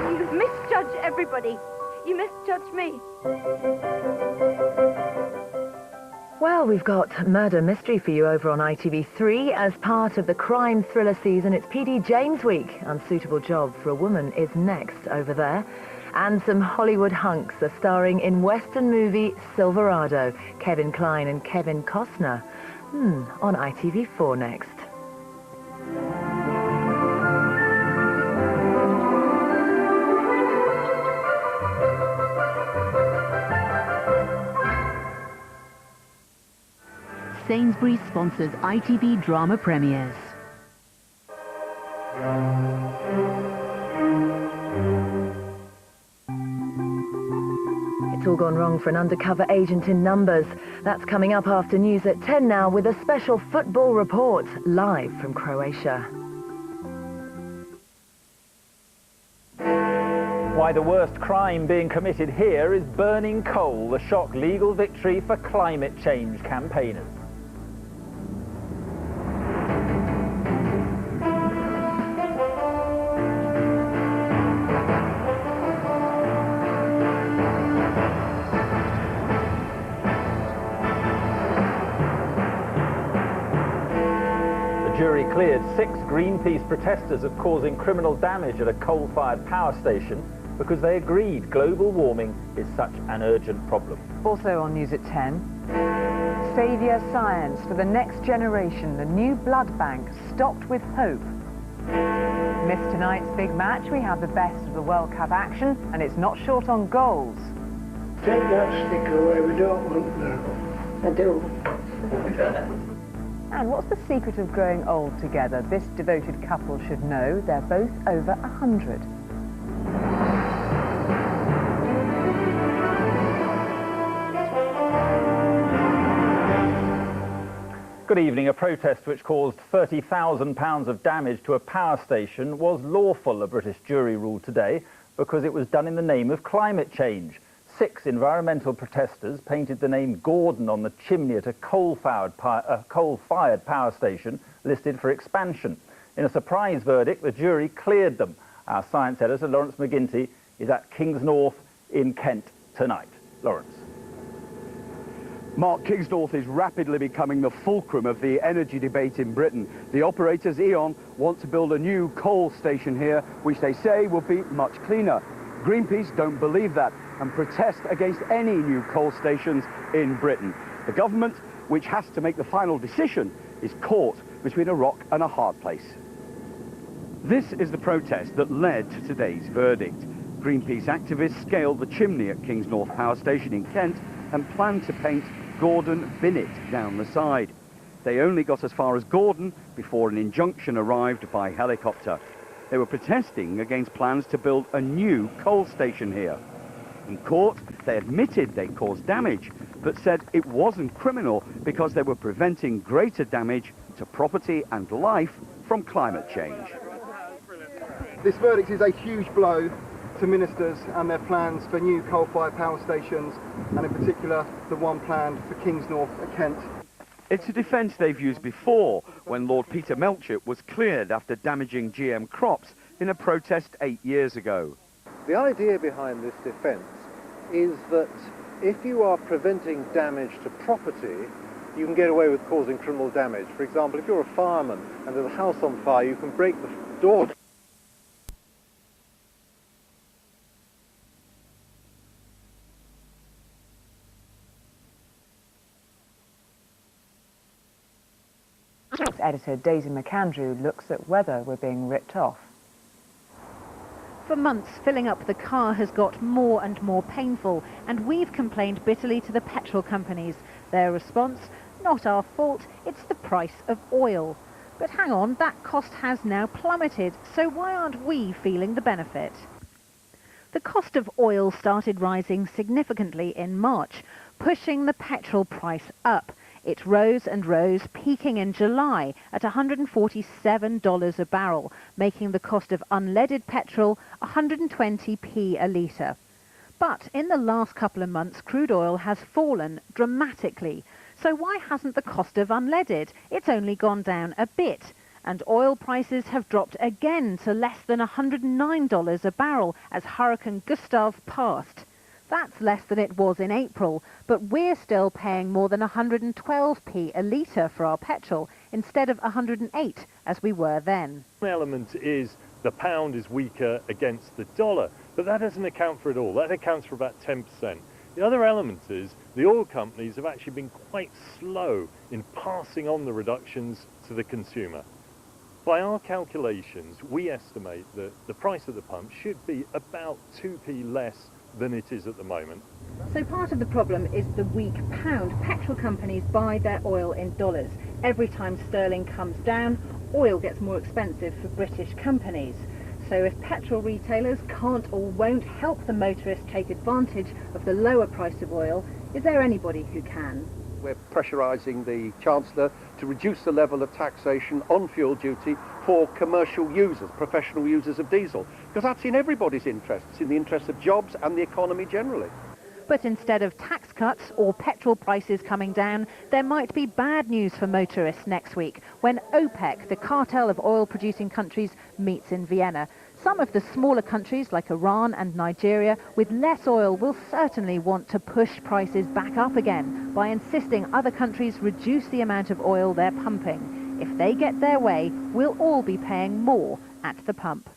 You misjudge everybody. You misjudge me. Well, we've got Murder Mystery for you over on ITV3. As part of the crime thriller season, it's PD James Week. Unsuitable Job for a Woman is next over there. And some Hollywood hunks are starring in Western movie Silverado. Kevin Kline and Kevin Costner. On ITV4 next. Sainsbury's sponsors ITV drama premieres. It's all gone wrong for an undercover agent in Numbers. That's coming up after News at 10 now with a special football report live from Croatia. Why the worst crime being committed here is burning coal, the shock legal victory for climate change campaigners. The jury cleared 6 Greenpeace protesters of causing criminal damage at a coal-fired power station because they agreed global warming is such an urgent problem. Also on News at 10, Saviour Science for the next generation, the new blood bank stocked with hope. Missed tonight's big match, we have the best of the World Cup action, and it's not short on goals. Take that sticker away, we don't want that. I do. And what's the secret of growing old together? This devoted couple should know they're both over 100. Good evening. A protest which caused £30,000 of damage to a power station was lawful, a British jury ruled today, because it was done in the name of climate change. 6 environmental protesters painted the name Gordon on the chimney at a coal-fired power station listed for expansion. In a surprise verdict, the jury cleared them. Our science editor, Lawrence McGinty, is at Kingsnorth in Kent tonight. Lawrence. Mark, Kingsnorth is rapidly becoming the fulcrum of the energy debate in Britain. The operators, E.ON, want to build a new coal station here, which they say will be much cleaner. Greenpeace don't believe that and protest against any new coal stations in Britain. The government, which has to make the final decision, is caught between a rock and a hard place. This is the protest that led to today's verdict. Greenpeace activists scaled the chimney at Kingsnorth Power Station in Kent and planned to paint Gordon Binnett down the side. They only got as far as Gordon before an injunction arrived by helicopter. They were protesting against plans to build a new coal station here. In court, they admitted they caused damage, but said it wasn't criminal because they were preventing greater damage to property and life from climate change. This verdict is a huge blow to ministers and their plans for new coal-fired power stations, and in particular the one planned for Kingsnorth at Kent. It's a defence they've used before, when Lord Peter Melchett was cleared after damaging GM crops in a protest 8 years ago. The idea behind this defence is that if you are preventing damage to property, you can get away with causing criminal damage. For example, if you're a fireman and there's a house on fire, you can break the door. Editor Daisy McAndrew looks at whether we're being ripped off. For months, filling up the car has got more and more painful, and we've complained bitterly to the petrol companies. Their response, not our fault, it's the price of oil. But hang on, that cost has now plummeted, so why aren't we feeling the benefit? The cost of oil started rising significantly in March, pushing the petrol price up. It rose and rose, peaking in July at $147 a barrel, making the cost of unleaded petrol 120p a litre. But in the last couple of months, crude oil has fallen dramatically. So why hasn't the cost of unleaded? It's only gone down a bit. And oil prices have dropped again to less than $109 a barrel as Hurricane Gustav passed. That's less than it was in April, but we're still paying more than 112p a litre for our petrol instead of 108 as we were then. One element is the pound is weaker against the dollar, but that doesn't account for it all. That accounts for about 10%. The other element is the oil companies have actually been quite slow in passing on the reductions to the consumer. By our calculations, we estimate that the price at the pump should be about 2p less than it is at the moment. So part of the problem is the weak pound. Petrol companies buy their oil in dollars. Every time sterling comes down, oil gets more expensive for British companies. So if petrol retailers can't or won't help the motorists take advantage of the lower price of oil, is there anybody who can? We're pressurising the Chancellor to reduce the level of taxation on fuel duty for commercial users, professional users of diesel, because that's in everybody's interest. It's in the interest of jobs and the economy generally. But instead of tax cuts or petrol prices coming down, there might be bad news for motorists next week when OPEC, the cartel of oil-producing countries, meets in Vienna. Some of the smaller countries like Iran and Nigeria with less oil will certainly want to push prices back up again by insisting other countries reduce the amount of oil they're pumping. If they get their way, we'll all be paying more at the pump.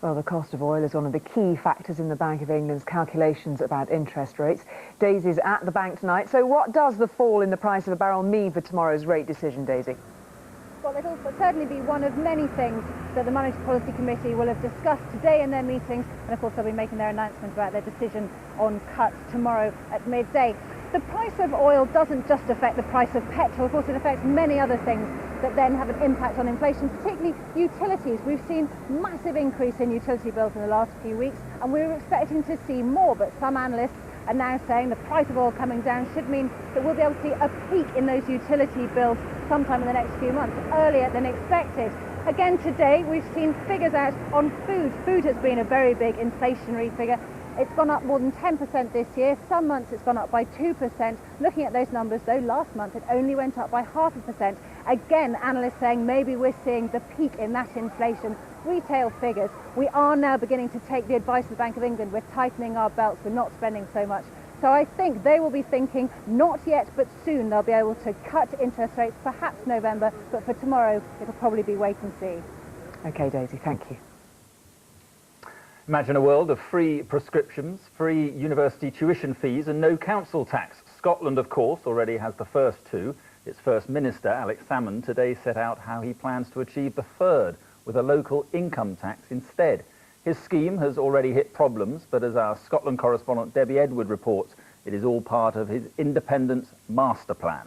Well, the cost of oil is one of the key factors in the Bank of England's calculations about interest rates. Daisy's at the bank tonight. So what does the fall in the price of a barrel mean for tomorrow's rate decision, Daisy? Well, it'll certainly be one of many things that the Monetary Policy Committee will have discussed today in their meetings, and of course they'll be making their announcement about their decision on cuts tomorrow at midday. The price of oil doesn't just affect the price of petrol, of course it affects many other things that then have an impact on inflation, particularly utilities. We've seen massive increase in utility bills in the last few weeks, and we were expecting to see more, but some analysts are now saying the price of oil coming down should mean that we'll be able to see a peak in those utility bills sometime in the next few months, earlier than expected. Again today, we've seen figures out on food. Food has been a very big inflationary figure. It's gone up more than 10% this year. Some months it's gone up by 2%. Looking at those numbers, though, last month it only went up by 0.5%. Again, analysts saying maybe we're seeing the peak in that inflation. Retail figures, we are now beginning to take the advice of the Bank of England. We're tightening our belts, we're not spending so much. So I think they will be thinking, not yet, but soon they'll be able to cut interest rates, perhaps November, but for tomorrow it'll probably be wait and see. OK, Daisy, thank you. Imagine a world of free prescriptions, free university tuition fees and no council tax. Scotland, of course, already has the first two. Its First Minister, Alex Salmond, today set out how he plans to achieve the third, with a local income tax instead. His scheme has already hit problems, but as our Scotland correspondent Debbie Edward reports, it is all part of his independence master plan.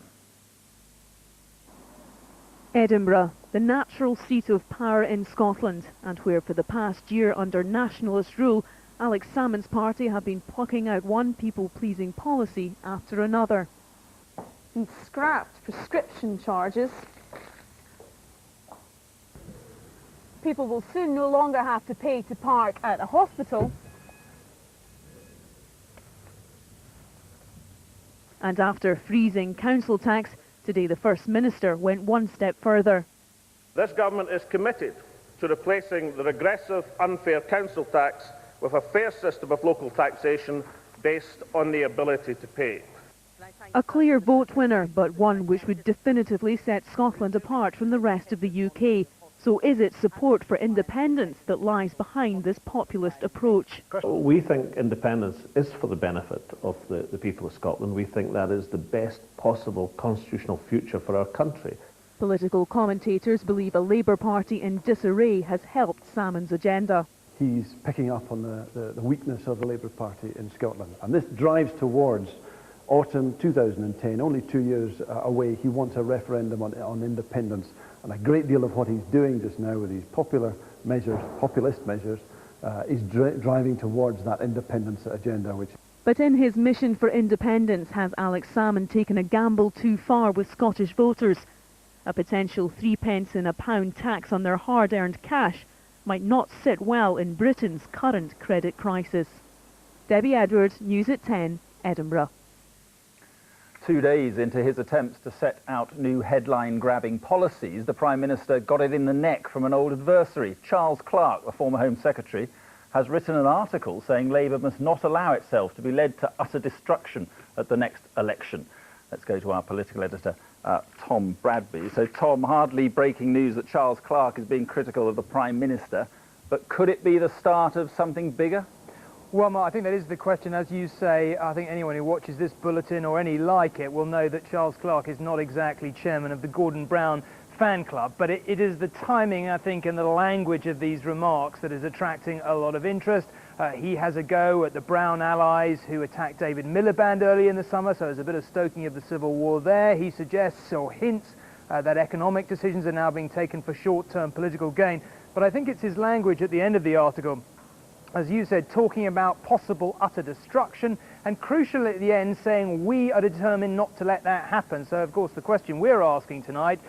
Edinburgh, the natural seat of power in Scotland, and where for the past year under nationalist rule, Alex Salmond's party have been plucking out one people-pleasing policy after another. He's scrapped prescription charges. People will soon no longer have to pay to park at a hospital. And after freezing council tax, today the First Minister went one step further. This government is committed to replacing the regressive, unfair council tax with a fair system of local taxation based on the ability to pay. A clear vote winner, but one which would definitively set Scotland apart from the rest of the UK. So is it support for independence that lies behind this populist approach? We think independence is for the benefit of the people of Scotland. We think that is the best possible constitutional future for our country. Political commentators believe a Labour Party in disarray has helped Salmond's agenda. He's picking up on the weakness of the Labour Party in Scotland. And this drives towards autumn 2010, only 2 years away. He wants a referendum on independence. And a great deal of what he's doing just now with these populist measures, is driving towards that independence agenda. But in his mission for independence, has Alex Salmond taken a gamble too far with Scottish voters? A potential 3 pence in a pound tax on their hard-earned cash might not sit well in Britain's current credit crisis. Debbie Edwards, News at 10, Edinburgh. 2 days into his attempts to set out new headline-grabbing policies, the Prime Minister got it in the neck from an old adversary. Charles Clarke, the former Home Secretary, has written an article saying Labour must not allow itself to be led to utter destruction at the next election. Let's go to our political editor, Tom Bradby. So, Tom, hardly breaking news that Charles Clarke is being critical of the Prime Minister, but could it be the start of something bigger? Well, Mark, I think that is the question. As you say, I think anyone who watches this bulletin or any like it will know that Charles Clarke is not exactly chairman of the Gordon Brown fan club, but it is the timing, I think, and the language of these remarks that is attracting a lot of interest. He has a go at the Brown allies who attacked David Miliband early in the summer, so there's a bit of stoking of the civil war there. He suggests or hints that economic decisions are now being taken for short-term political gain. But I think it's his language at the end of the article, as you said, talking about possible utter destruction, and crucially at the end saying we are determined not to let that happen. So of course the question we're asking tonight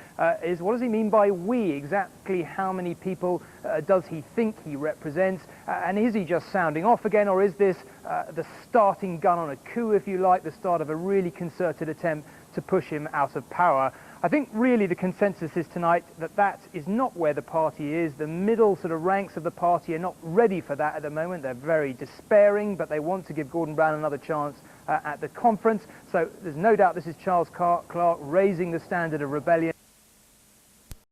is, what does he mean by we? Exactly how many people does he think he represents? And is he just sounding off again, or is this the starting gun on a coup, if you like, the start of a really concerted attempt to push him out of power? I think really the consensus is tonight that that is not where the party is. The middle sort of ranks of the party are not ready for that at the moment. They're very despairing, but they want to give Gordon Brown another chance at the conference. So there's no doubt this is Charles Clarke raising the standard of rebellion.